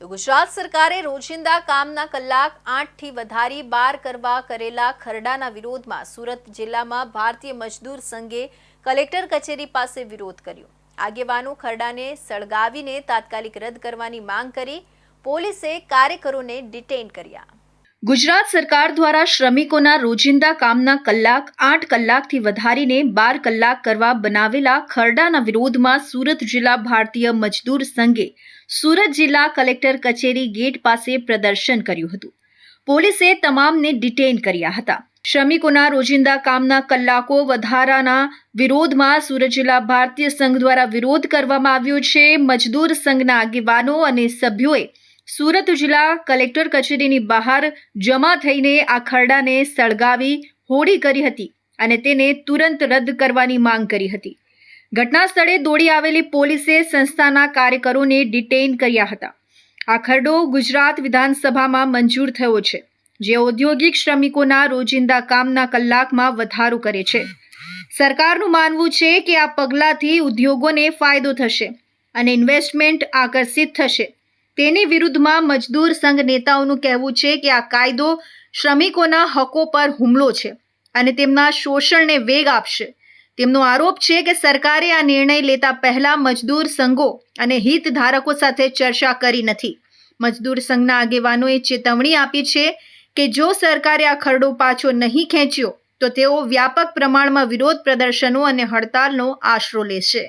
તો ગુજરાત સરકારે રોજિંદા કામના કલાક 8 થી વધારી 12 કરવા કરેલા ખરડાના વિરોધમાં સુરત જિલ્લામાં ભારતીય મજદૂર સંઘે કલેક્ટર કચેરી પાસે વિરોધ કર્યો। આગેવાનો ખરડાને સળગાવીને તાત્કાલિક રદ કરવાની માંગ કરી। પોલીસે કાર્યકરોને ડિટેઇન કર્યા। ગુજરાત સરકાર દ્વારા શ્રમિકોના રોજિંદા કામના કલાક 8 કલાકથી વધારીને 12 કલાક કરવા બનાવેલા ખરડાના વિરોધમાં સુરત જિલ્લા ભારતીય મજદૂર સંઘે સુરત જિલ્લા કલેક્ટર કચેરી ગેટ પાસે પ્રદર્શન કર્યું હતું। પોલીસે તમામને ડિટેઇન કર્યા હતા। શ્રમિકોના રોજિંદા કામના કલાકો વધારાના વિરોધમાં સુરત જિલ્લા ભારતીય સંઘ દ્વારા વિરોધ કરવામાં આવ્યો છે। મજદૂર સંઘના આગેવાનો અને સભ્યોએ સુરત જિલ્લા કલેક્ટર કચેરીની બહાર જમા થઈને આ ખરડાને સળગાવી હોડી કરી હતી અને તેને તુરંત રદ કરવાની માંગ કરી હતી। ઘટના સ્થળે દોડી આવેલી પોલીસે સંસ્થાના કાર્યકરોને ડિટેઇન કર્યા હતા। આ ખરડો ગુજરાત વિધાનસભામાં મંજૂર થયો છે, જે ઔદ્યોગિક શ્રમિકોના રોજિંદા કામના કલાકમાં વધારો કરે છે। સરકારનું માનવું છે કે આ પગલાંથી ઉદ્યોગોને ફાયદો થશે અને ઇન્વેસ્ટમેન્ટ આકર્ષિત થશે। તેની વિરુદ્ધમાં મજદૂર સંઘ નેતાઓનું કહેવું છે કે આ કાયદો શ્રમિકોના હકો પર હુમલો છે અને તેમના શોષણને વેગ આપશે। તેમનો આરોપ છે કે સરકારે આ નિર્ણય લેતા પહેલા મજદૂર સંઘો અને હિતધારકો સાથે ચર્ચા કરી નથી। મજદૂર સંઘના આગેવાનોએ ચેતવણી આપી છે કે જો સરકારે આ ખરડો પાછો નહીં ખેંચ્યો તો તેઓ વ્યાપક પ્રમાણમાં વિરોધ પ્રદર્શનો અને હડતાલનો આશરો લેશે।